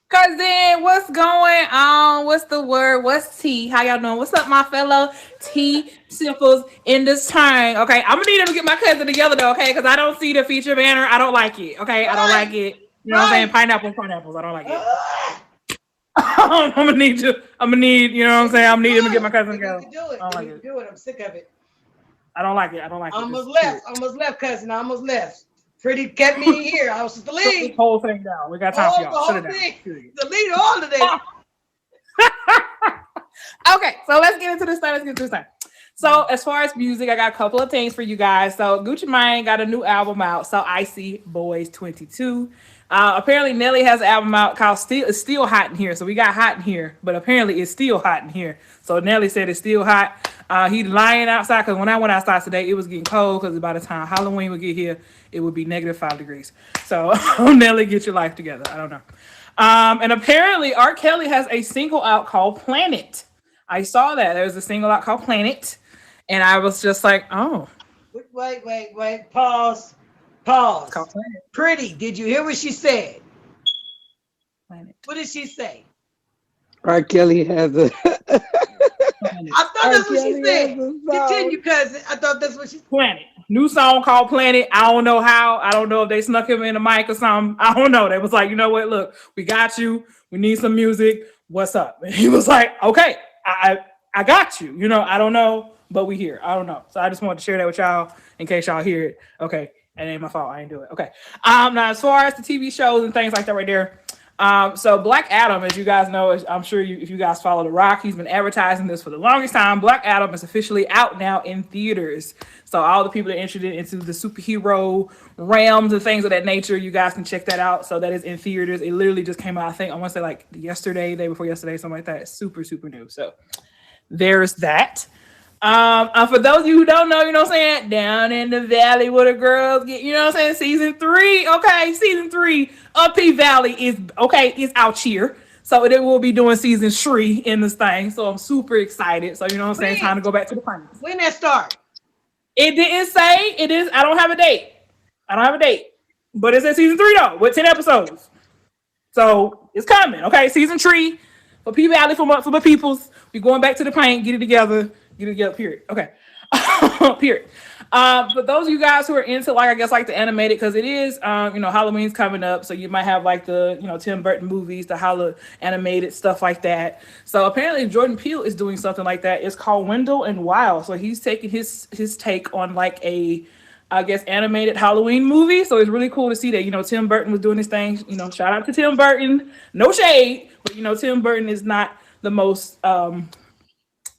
Cousin, what's going on? What's the word? What's T? How y'all doing? What's up, my fellow T simples in this turn? Okay, I'm gonna need him to get my cousin together though, okay? Because I don't see the feature banner. I don't like it. Okay, I don't Right, like it. You know what I'm saying? right. Pineapples. I don't like it. Ah, I'm gonna need you. I'm gonna need. You know what I'm if saying? we I'm can gonna need him do to get it, my cousin if we together. can do it, I don't if like we can it. do it, I'm sick of it. I don't like it. I don't like it. Almost Just period. left, cousin. I almost left. Pretty kept me in here. I was supposed to Shut this leave. whole thing down. We got time for The y'all. Shut it whole down. thing. Period. Delete all today. Okay, so let's get into this thing. So, as far as music, I got a couple of things for you guys. So, Gucci Mane got a new album out. So, Icy Boys 22. Apparently, Nelly has an album out called It's Still Hot in Here. So, we got hot in here, but apparently, it's still hot in here. So, Nelly said it's still hot. He lying outside because when I went outside today, it was getting cold because by the time Halloween would get here, it would be -5 degrees. So, Nelly, get your life together. I don't know. And apparently, R. Kelly has a single out called Planet. I saw that. There was a single out called Planet. And I was just like, oh, Wait. Pause. it's called Pause. Planet. Pretty, did you hear what she said? Planet. What did she say? R. Kelly has a Planet. I thought R. that's what she Kelly has said. a song. Continue, cousin. I thought that's what she said. Planet. New song called Planet. I don't know how. I don't know if they snuck him in the mic or something. I don't know. They was like, you know what? Look, we got you. We need some music. What's up? And he was like, okay, I got you. You know, I don't know but we here. I don't know. So I just wanted to share that with y'all in case y'all hear it. Okay. And it ain't my fault. I ain't do it. Okay. Now as far as the TV shows and things like that right there. So Black Adam, as you guys know, I'm sure if you guys follow The Rock, he's been advertising this for the longest time. Black Adam is officially out now in theaters. So all the people that are interested into the superhero realms and things of that nature, you guys can check that out. So that is in theaters. It literally just came out, I think, I want to say like yesterday, day before yesterday, something like that. It's super, super new. So there's that. For those of you who don't know, you know what I'm saying, down in the valley where the girls get, you know what I'm saying, season 3, okay, season 3 of P Valley is out here. So it will be doing season 3 in this thing. So I'm super excited. So you know what I'm saying, time to go back to the finals. When that start? It didn't say it is. I don't have a date. But it's in season 3 though, with 10 episodes. So it's coming, okay? Season 3 for P Valley for my peoples. We going back to the paint, get it together, period. Okay. Period. For those of you guys who are into like I guess like the animated, because it is Halloween's coming up, so you might have like the Tim Burton movies, the Halloween animated stuff like that. So apparently Jordan Peele is doing something like that. It's called Wendell and Wild. So he's taking his take on like a I guess animated Halloween movie. So it's really cool to see that Tim Burton was doing his thing. Shout out to Tim Burton. No shade, but Tim Burton is not the most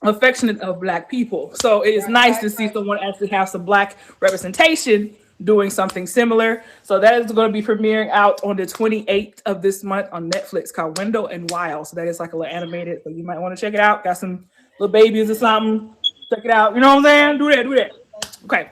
affectionate of Black people. So it is nice to see someone actually have some Black representation doing something similar. So that is going to be premiering out on the 28th of this month on Netflix, called Wendell and Wild. So that is like a little animated. So you might want to check it out. Got some little babies or something. Check it out. You know what I'm saying? Do that. Okay.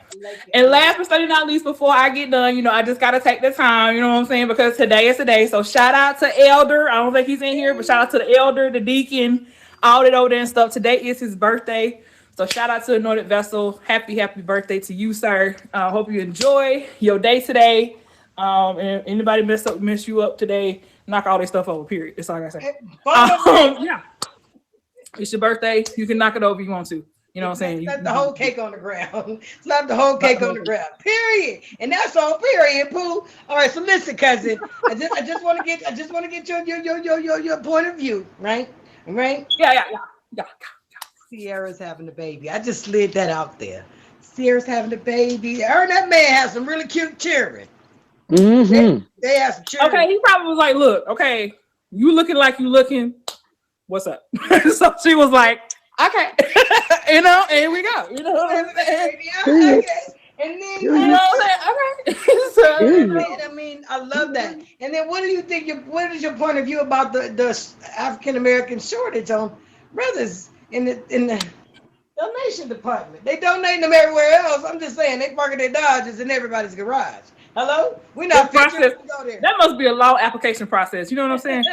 And last but certainly not least, before I get done, I just got to take the time, you know what I'm saying? Because today is the day. So shout out to Elder. I don't think he's in here, but shout out to the Elder, the deacon, all that over there and stuff. Today is his birthday. So shout out to Anointed Vessel. Happy birthday to you, sir. Hope you enjoy your day today. And anybody mess you up today, knock all this stuff over, period. That's all I gotta say. Yeah. It's your birthday. You can knock it over if you want to. You know what I'm saying? Slap the whole cake on the ground. Slap the whole cake on the ground. Period. And that's all. Period. Pooh. All right. So listen, cousin. I just want to get your point of view. Right. Yeah. Sierra's having a baby. I just slid that out there. Sierra's having a baby. Her and that man have some really cute children. Mm-hmm. They have some children. Okay. He probably was like, "Look, okay, you looking like you looking. What's up?" So she was like, okay, and here we go. You know what I'm saying? Okay. And then okay. So, I mean, I love that. And then what do you think? What is your point of view about the African American shortage on brothers in the donation department? They donate them everywhere else. I'm just saying they parking their Dodges in everybody's garage. Hello? We're not process. That must be a long application process. You know what I'm saying?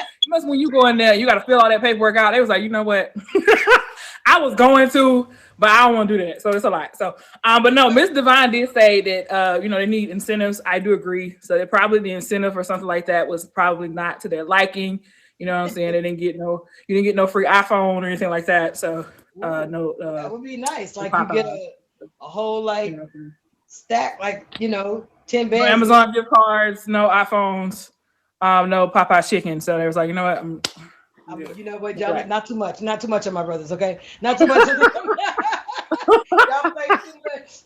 When you go in there, you got to fill all that paperwork out. They was like, you know what? I was going to, but I don't want to do that. So it's a lot. So, but no, Miss Divine did say that, they need incentives. I do agree. So that probably the incentive or something like that was probably not to their liking. You know what I'm saying? You didn't get no free iPhone or anything like that. So, no. That would be nice. Like you get a whole stack, 10 bands. No Amazon gift cards, no iPhones, no Popeye chicken. So they was like, you know what? You know what, y'all? Not too much of my brothers, okay? Not too much of them. Y'all play too much.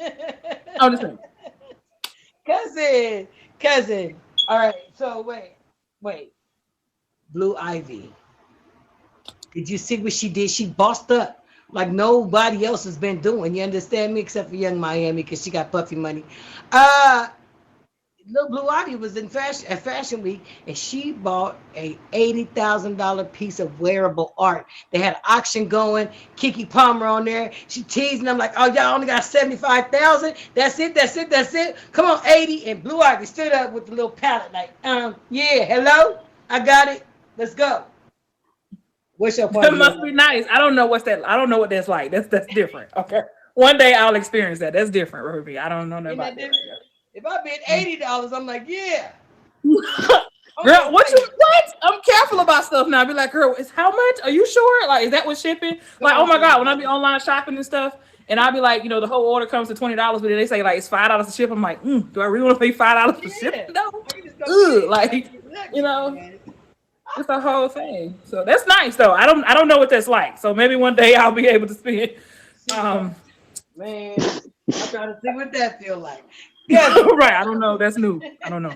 I'm just saying. Cousin. All right. So wait. Blue Ivy. Did you see what she did? She bossed up like nobody else has been doing. You understand me? Except for Young Miami, because she got puffy money. Little Blue Ivy was at Fashion Week, and she bought a $80,000 piece of wearable art. They had an auction going. Kiki Palmer on there. She teasing them like, "Oh, y'all only got 75,000. That's it. Come on, 80." And Blue Ivy stood up with the little palette, like, yeah, hello, I got it. Let's go. What's your point? That must be nice. I don't know what that's like. That's different. Okay, one day I'll experience that. That's different, Ruby. I don't know nothing about that. If I bid $80, I'm like, yeah. Girl, what? I'm careful about stuff now. I be like, girl, it's how much? Are you sure? Like, is that what shipping? Like, oh my God, when I be online shopping and stuff, and I be like, the whole order comes to $20, but then they say like it's $5 to ship. I'm like, do I really want to pay $5 for shipping? No. It's a whole thing. So that's nice though. I don't know what that's like. So maybe one day I'll be able to spend Man, I'm trying to see what that feel like. Cousin, Right. I don't know. That's new. I don't know.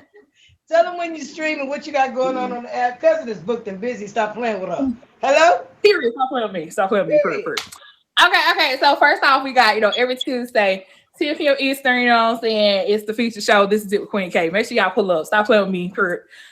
tell them when you're streaming what you got going on the app. Cousin is booked and busy. Stop playing with her. Hello? Period. Stop playing with me. Stop playing with me. Period. Okay, okay. So first off, we got, every Tuesday, 10 p.m. Eastern, you know what I'm saying? It's the feature show. This is it with Queen K. Make sure y'all pull up. Stop playing with me.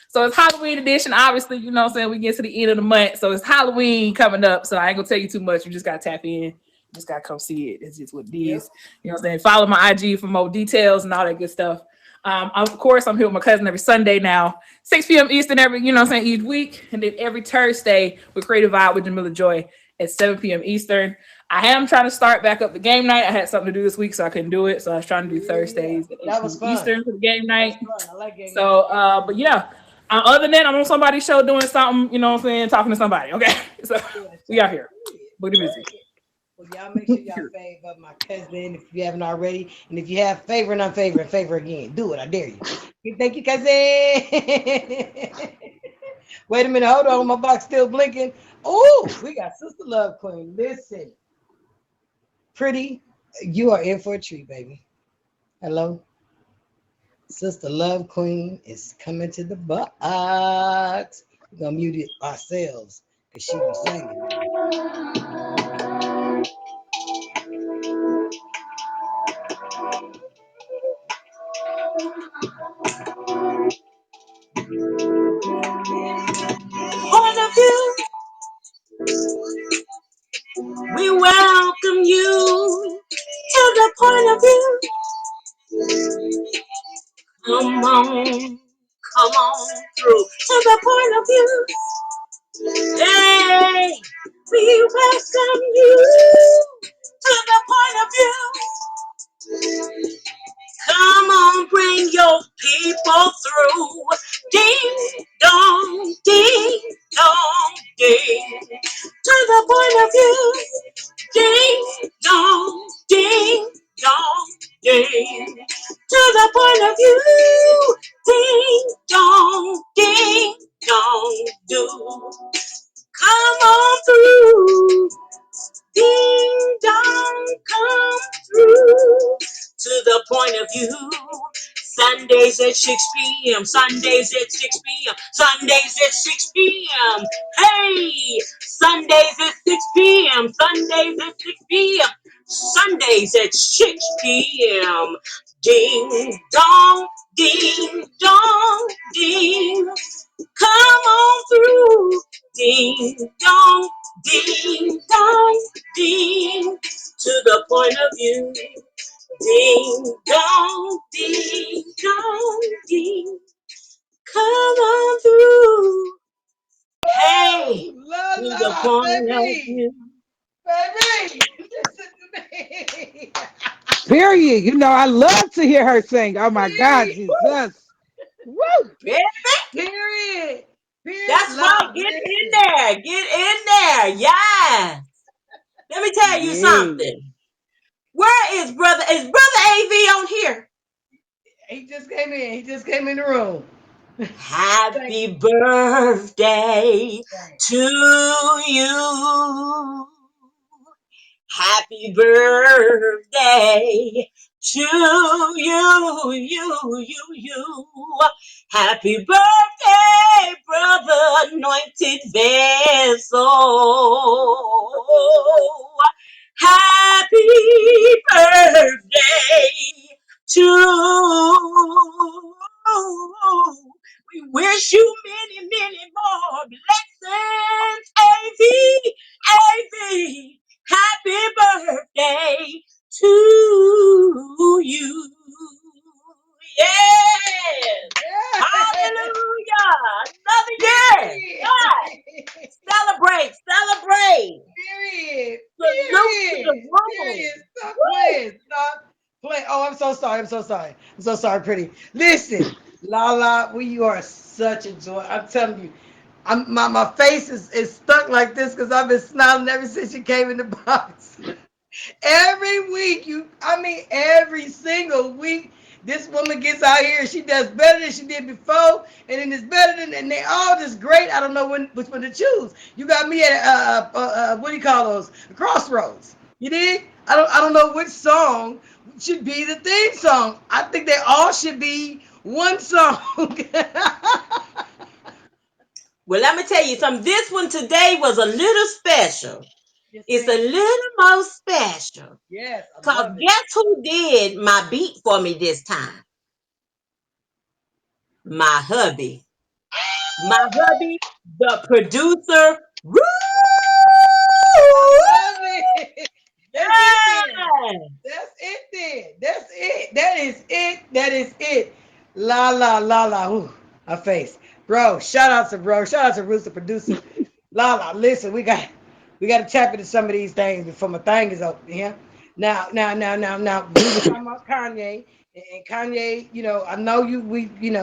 So it's Halloween edition. Obviously, you know what I'm saying? We get to the end of the month. So it's Halloween coming up. So I ain't gonna tell you too much. You just gotta tap in. You just gotta come see it. It's just what it Yep. is. You know what I'm saying? Follow my IG for more details and all that good stuff. Of course, I'm here with my cousin every Sunday now, 6 p.m. Eastern every, you know what I'm saying, each week. And then every Thursday with Creative Vibe with Jamila Joy at 7 p.m. Eastern. I am trying to start back up the game night. I had something to do this week, so I couldn't do it. So I was trying to do Yeah. Thursdays at 8 That was p.m. fun. Eastern for the game That was night. fun. I like game night. So, but yeah. Other than that, I'm on somebody's show doing something, you know what I'm saying, talking to somebody. Okay. So Yeah, we so out here. Booty busy. period. Well, y'all make sure y'all favor my cousin if you haven't already. And if you have favor and unfavor and favor again, do it. I dare you. Thank you, cousin. Wait a minute. Hold on. My box still blinking. Oh, we got Sister Love Queen. Listen, pretty, you are in for a treat, baby. Hello. Sister Love Queen is coming to the box. We're going to mute it ourselves because she be singing. Point of view, we welcome you to the point of view. Come on, come on through to the point of view. Hey, we welcome you to the point of view. Come on, bring your people through. Ding dong, ding dong, ding to the point of view. Ding dong, ding dong, ding to the point of view. Ding dong, ding dong, do. Come on through. Ding dong, come through to the point of view. Sundays at 6 p.m. Sundays at 6 p.m. Sundays at 6 p.m. Hey, Sundays at 6 p.m. Sundays at 6 p.m. Sundays at 6 p.m. Ding dong, ding dong, ding. Come on through. Ding dong, ding dong, ding. To the point of view. Ding dong, ding dong, ding. Come on through. Hey, Woo! La to the la, point of baby. view. Baby, listen to me. Period. You know, I love to hear her sing. Oh my God, Period. Jesus. Woo! Yeah, Period. Period. that's right. Love, Get in listen. there. Get in there. Yeah. Let me tell you Yeah. something. Where is brother? Is brother AV on here? He just came in. He just came in the room. Thank Happy birthday you. to you. Happy birthday to you. Happy birthday, brother, anointed vessel. Happy birthday to we wish you many, many more blessings, AV, AV. Happy birthday to you. Yes. Yeah. Hallelujah. Another year. Period. God, celebrate, celebrate. Period. Salute to the Period. room. Period. Stop Woo. playing. Stop playing. Oh, I'm so sorry. I'm so sorry. I'm so sorry, pretty. Listen, Lala, you are such a joy. I'm telling you. My face is stuck like this because I've been smiling ever since you came in the box. Every week, I mean, every single week, this woman gets out here and she does better than she did before, and then it's better than, and they all just great. I don't know which one to choose. You got me at what do you call those? Crossroads. You did? I don't know which song should be the theme song. I think they all should be one song. Well, let me tell you something. This one today was a little special. Yes, It's a ma'am. little more special. Yes, I Cause love it. guess who did my beat for me this time? My hubby. My hubby, the producer. Woo! I love it. That's it then. Yeah. That's it then. That's it. That is it. That is it. La la la la. Ooh, my face, bro. Shout out to bro. Shout out to Rooster producer. La la. Listen, we got to tap into some of these things before my thing is open. Yeah. Now. We were talking about Kanye. And Kanye, I know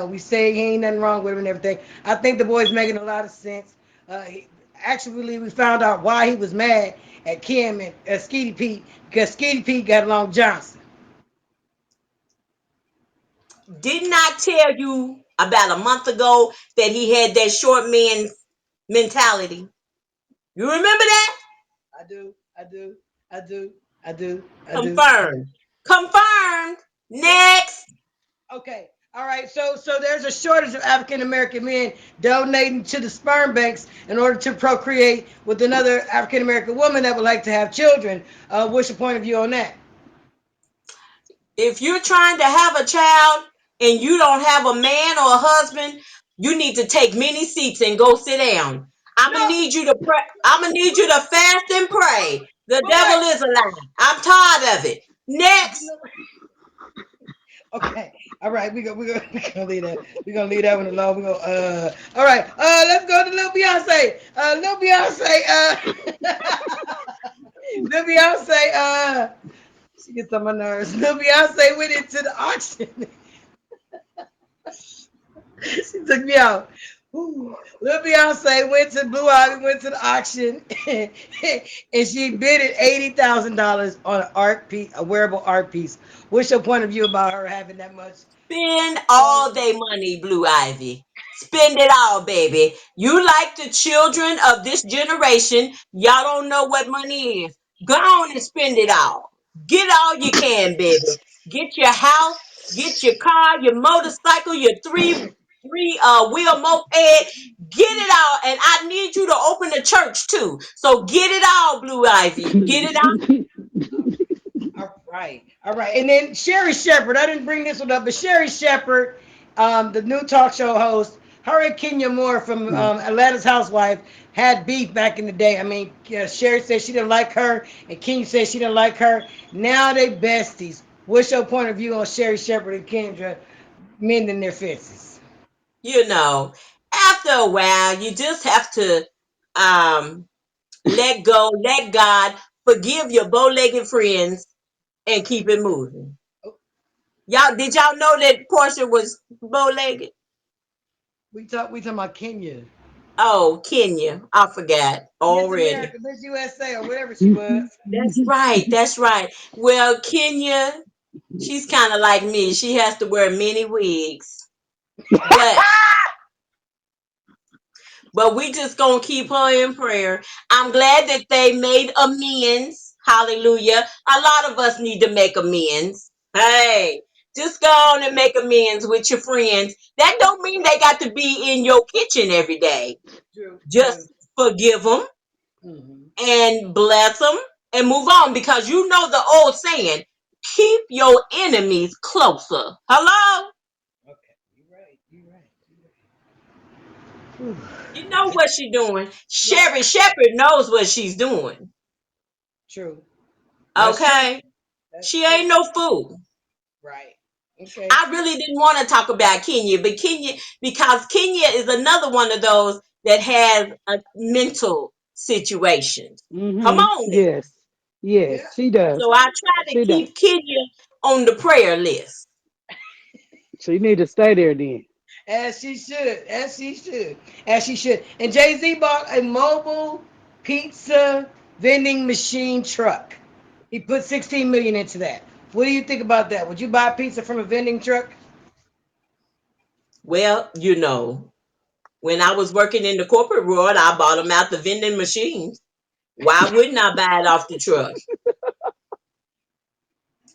we say he ain't nothing wrong with him and everything. I think the boy's making a lot of sense. Actually, we found out why he was mad at Kim and Skeety Pete because Skeety Pete got along Johnson. Didn't I tell you about a month ago that he had that short man mentality? You remember that? I do, I do, I do, I do, I do. Confirmed. Confirmed. Yep. Next. Okay. All right. So there's a shortage of African American men donating to the sperm banks in order to procreate with another African American woman that would like to have children. What's your point of view on that? If you're trying to have a child and you don't have a man or a husband, you need to take many seats and go sit down. I'm gonna No. need you to pray. I'm gonna need you to fast and pray. The devil Wait. is a lie. I'm tired of it. You Next. know, okay. All right. We gonna leave that. We gonna leave that one alone. We gonna All right. Let's go to Lil Beyonce. Lil Beyonce. Lil Beyonce. She gets on my nerves. Lil Beyonce went into the auction. She took me out. Ooh. Lil Beyonce went to Blue Ivy, went to the auction, and she bid at $80,000 on an art piece, a wearable art piece. What's your point of view about her having that much Spend all gold? day money, Blue Ivy. Spend it all, baby. You like the children of this generation. Y'all don't know what money is. Go on and spend it all. Get all you can, baby. Get your house, get your car, your motorcycle, your three wheel moped. Get it all. And I need you to open a church too. So get it all, Blue Ivy. Get it all. All right, all right. And then Sherry Shepherd. I didn't bring this one up, but Sherry Shepherd, the new talk show host, her and Kenya Moore from Atlanta's Housewife had beef back in the day. I mean, Sherry said she didn't like her, and Kenya said she didn't like her. Now they besties. What's your point of view on Sherry Shepherd and Kendra mending their fences? You know, after a while, you just have to um let go, let God forgive your bow-legged friends and keep it moving. Oh, Y'all know that Portia was bow-legged? we talking about Kenya, Oh, Kenya. I forgot Miss already. America, Miss USA, or whatever she was. That's right. That's right. Well, Kenya, she's kind of like me. She has to wear many wigs. But we just gonna keep her in prayer. I'm glad that they made amends. Hallelujah. A lot of us need to make amends. Hey, just go on and make amends with your friends. That don't mean they got to be in your kitchen every day. True, true. Just forgive them Hmm. and bless them and move on because you know the old saying, keep your enemies closer. Hello? Okay, you're right. You're right. You're right. You know what she's doing. Yep. Sherry Shepherd knows what she's doing. True. That's true. Okay? That's She true. ain't no fool. Right. Okay. I really didn't want to talk about Kenya, but because Kenya is another one of those that has a mental situation. Come on now. Yes. Yes, Yeah. she does. So I try to She does. keep Kenya on the prayer list. She need to stay there then. As she should. As she should. As she should. And Jay Z bought a mobile pizza vending machine truck. He put 16 million into that. What do you think about that? Would you buy pizza from a vending truck? Well, when I was working in the corporate world, I bought them out the vending machines. Why wouldn't I buy it off the truck?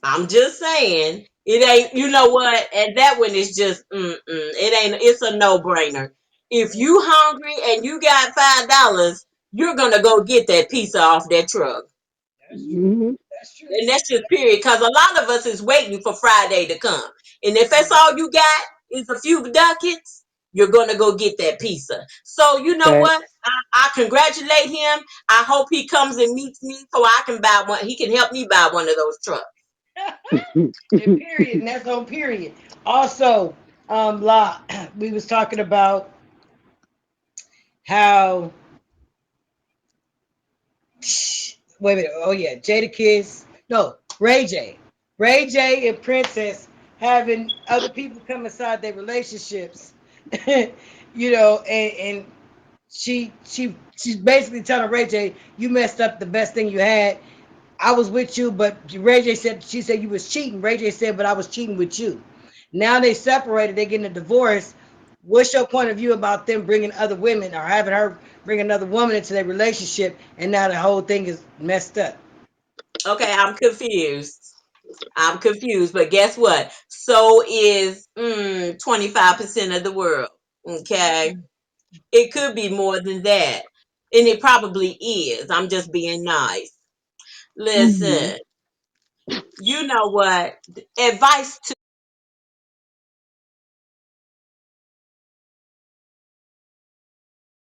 I'm just saying it ain't. You know what? And that one is just it ain't. It's a no brainer. If you hungry and you got $5, you're gonna go get that pizza off that truck. That's true. Mhm. That's true. And that's just period. Because a lot of us is waiting for Friday to come. And if that's all you got is a few ducats, you're gonna go get that pizza. So you know what? Facts. I congratulate him. I hope he comes and meets me so I can buy one. He can help me buy one of those trucks. And period. And that's on period. Also, La, we was talking about how wait a minute. Oh yeah, Jada Kiss. No, Ray J. Ray J and Princess having other people come inside their relationships. And she's basically telling Ray J, you messed up the best thing you had. I was with you, but Ray J said she said you was cheating. Ray J said, but I was cheating with you. Now they separated. They getting a divorce. What's your point of view about them bringing other women or having her bring another woman into their relationship, and now the whole thing is messed up? Okay, I'm confused. I'm confused, but guess what? So is 25% of the world. Okay. It could be more than that. And it probably is. I'm just being nice. Mhm. Listen, you know what? Advice